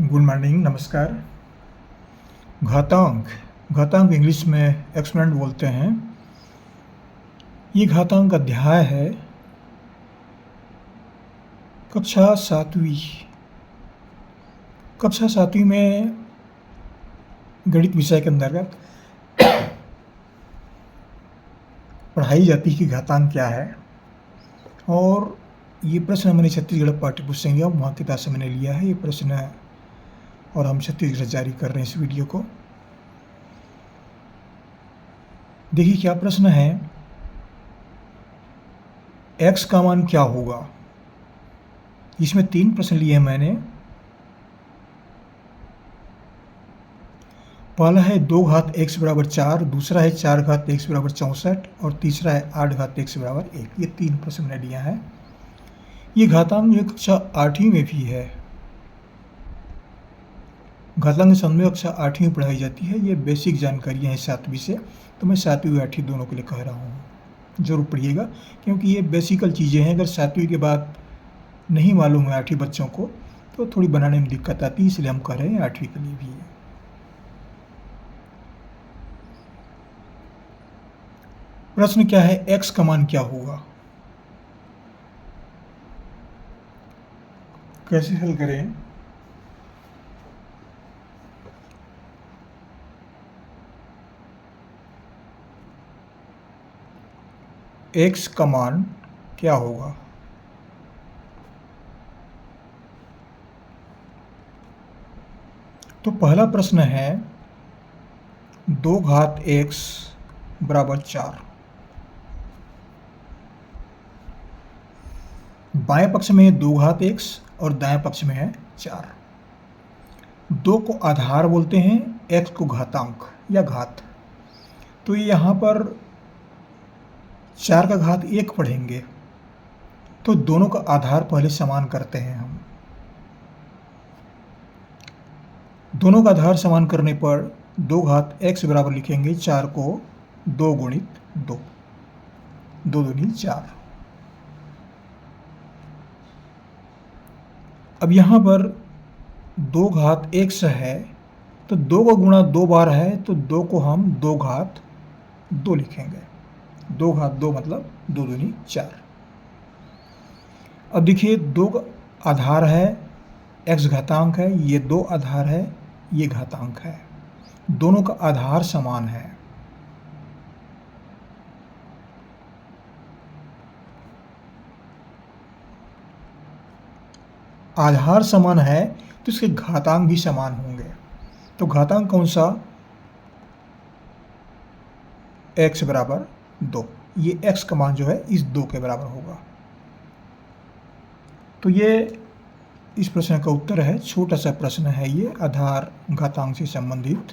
Good morning, नमस्कार। घातांक घातांक इंग्लिश में एक्सपोनेंट बोलते हैं। ये घातांक अध्याय है कक्षा सातवीं में गणित विषय के अंतर्गत पढ़ाई जाती है कि घातांक क्या है। और ये प्रश्न मैंने छत्तीसगढ़ पाठ्य पुस्तक या वहाँ किताब से मैंने लिया है ये प्रश्न, और हम छत्तीसगढ़ जारी कर रहे हैं इस वीडियो को। देखिए क्या प्रश्न है, x का मान क्या होगा। इसमें 3 प्रश्न लिए हैं मैंने। पहला है 2 घात x बराबर 4, दूसरा है 4 घात x बराबर 64 और तीसरा है 8 घात x बराबर 1। ये 3 प्रश्न मैंने लिया है। ये घातांक जो कक्षा 8वीं में भी है। घातांक संबंध में कक्षा 8वीं में पढ़ाई जाती है। ये बेसिक जानकारियाँ हैं 7वीं से, तो मैं 7वीं 8वीं दोनों के लिए कह रहा हूँ। ज़रूर पढ़िएगा क्योंकि ये बेसिकल चीज़ें हैं। अगर 7वीं के बाद नहीं मालूम है 8वीं बच्चों को तो थोड़ी बनाने में दिक्कत आती है, इसलिए हम कह रहे हैं 8वीं के लिए भी है। प्रश्न क्या है, x का मान क्या होगा। कैसे हल करें। x का मान क्या होगा। तो पहला प्रश्न है 2 घात x बराबर 4। बाएं पक्ष में है 2 घात x और दाएं पक्ष में है 4। 2 को आधार बोलते हैं, x को घातांक या घात। तो यहाँ पर 4 का घात 1 पढ़ेंगे तो दोनों का आधार पहले समान करते हैं हम। दोनों का आधार समान करने पर 2 घात x बराबर लिखेंगे 4 को 2 गुणित 2, 2 दूनी 4। अब यहाँ पर 2 घात x है तो 2 का गुणा 2 बार है तो 2 को हम 2 घात 2 लिखेंगे। 2 घात 2 मतलब 2 दूनी 4। अब देखिए 2 का आधार है, x घातांक है, ये 2 आधार है, ये घातांक है। दोनों का आधार समान है। आधार समान है तो इसके घातांक भी समान होंगे। तो घातांक कौन सा, x बराबर 2। ये x का मान जो है इस 2 के बराबर होगा। तो ये इस प्रश्न का उत्तर है। छोटा सा प्रश्न है ये, आधार घातांक से संबंधित।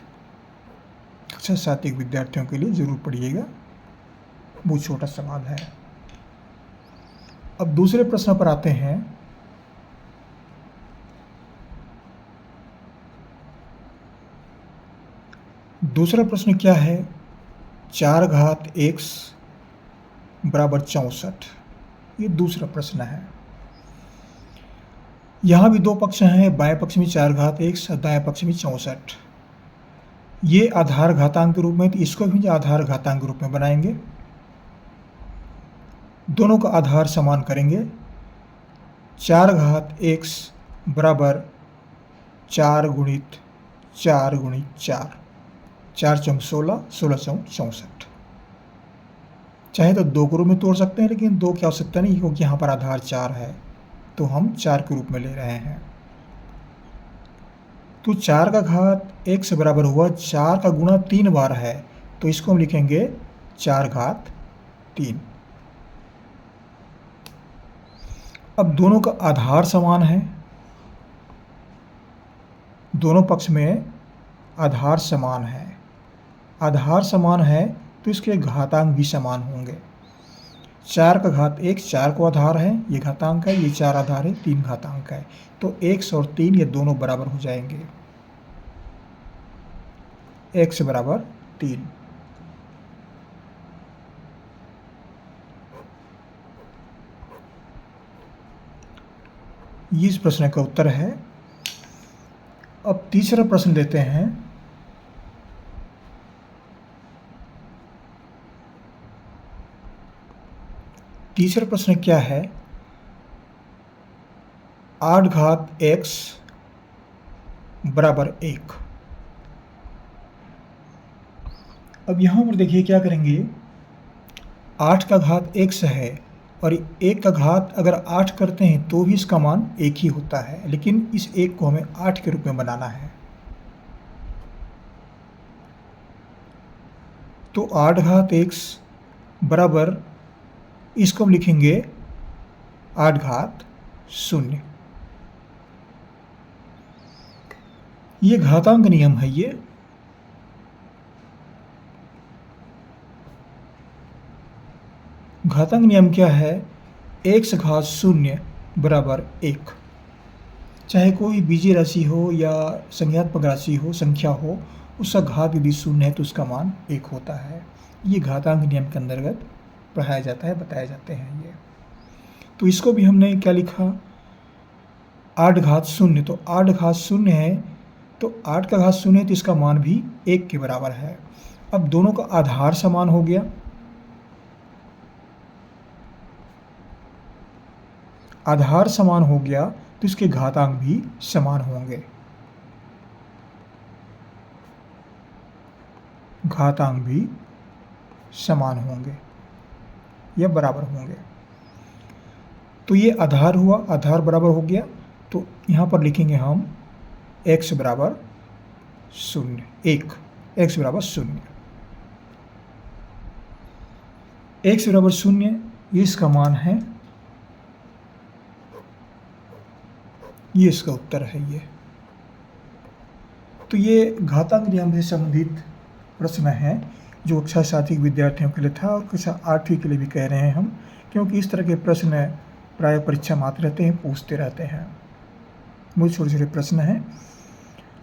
कक्षा 7 विद्यार्थियों के लिए जरूर पढ़िएगा, बहुत छोटा सवाल है। अब दूसरे प्रश्न पर आते हैं। दूसरा प्रश्न क्या है, 4 घात x बराबर 64। ये दूसरा प्रश्न है। यहाँ भी 2 पक्ष हैं, बाएं पक्ष में 4 घात x और दाएं पक्ष में 64। ये आधार घातांक के रूप में, तो इसको भी आधार घातांक के रूप में बनाएंगे। दोनों का आधार समान करेंगे। 4 घात x बराबर 4 गुणित 4 गुणित 4, 4 चौक 16, 16 चौक 64। चाहे तो 2 के रूप में तोड़ सकते हैं, लेकिन 2 की आवश्यकता नहीं क्योंकि यहाँ पर आधार 4 है, तो हम 4 के रूप में ले रहे हैं। तो 4 का घात x बराबर हुआ 4 का गुणा 3 बार है, तो इसको हम लिखेंगे 4 घात 3। अब दोनों का आधार समान है, दोनों पक्ष में आधार समान है। आधार समान है तो इसके घातांक भी समान होंगे। 4 का घात 1, 4 को आधार है, ये घातांक है, ये 4 आधार है, 3 घातांक है। तो x और 3 ये दोनों बराबर हो जाएंगे। x बराबर 3। ये इस प्रश्न का उत्तर है। अब तीसरा प्रश्न लेते हैं। तीसरा प्रश्न क्या है? 8 घात x बराबर 1। अब यहाँ पर देखिए क्या करेंगे, 8 का घात x है और 1 का घात अगर 8 करते हैं तो भी इसका मान 1 ही होता है, लेकिन इस 1 को हमें 8 के रूप में बनाना है। तो 8 घात x बराबर, इसको हम लिखेंगे 8 घात 0। ये घातांक नियम है। ये घातांक नियम क्या है? x घात 0 बराबर 1। चाहे कोई बीजीय राशि हो या संख्यात्मक राशि हो, संख्या हो, उसका घात यदि 0 है तो उसका मान 1 होता है। ये घातांक नियम के अंतर्गत पढ़ाया जाता है, बताए जाते हैं ये। तो इसको भी हमने क्या लिखा? 8 घात 0। तो 8 घात 0 है तो 8 का घात 0 है तो इसका मान भी 1 के बराबर है। अब दोनों का आधार समान हो गया, आधार समान हो गया तो इसके घातांक भी समान होंगे, घातांक भी समान होंगे या बराबर होंगे। तो ये आधार हुआ, आधार बराबर हो गया, तो यहाँ पर लिखेंगे हम x बराबर 0, 1, x बराबर 0। x बराबर 0 ये इसका मान है, ये इसका उत्तर है ये। तो ये घातांक नियम से संबंधित प्रश्न है जो कक्षा 7 विद्यार्थियों के लिए था और कक्षा 8वीं के लिए भी कह रहे हैं हम, क्योंकि इस तरह के प्रश्न प्राय परीक्षा में आते रहते हैं, पूछते रहते हैं। बहुत छोटे छोटे प्रश्न हैं।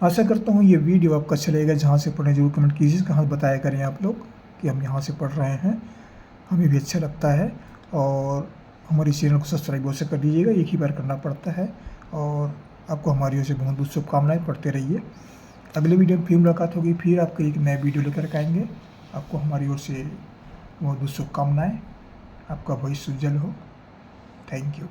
आशा करता हूँ ये वीडियो आपका अच्छा लगेगा। जहाँ से पढ़ें जरूर कमेंट कीजिए, कहाँ बताया करें आप लोग कि हम यहाँ से पढ़ रहे हैं, हमें भी अच्छा लगता है। और हमारे चैनल को सब्सक्राइब अवश्य कर दीजिएगा, एक ही बार करना पड़ता है। और आपको हमारी ओर से बहुत बहुत शुभकामनाएं, पढ़ते रहिए। अगले वीडियो में फिर मुलाकात होगी, फिर आपको एक नया वीडियो लेकर आएंगे। आपको हमारी ओर से बहुत बहुत शुभकामनाएं। आपका भविष्य उज्जवल हो। Thank you.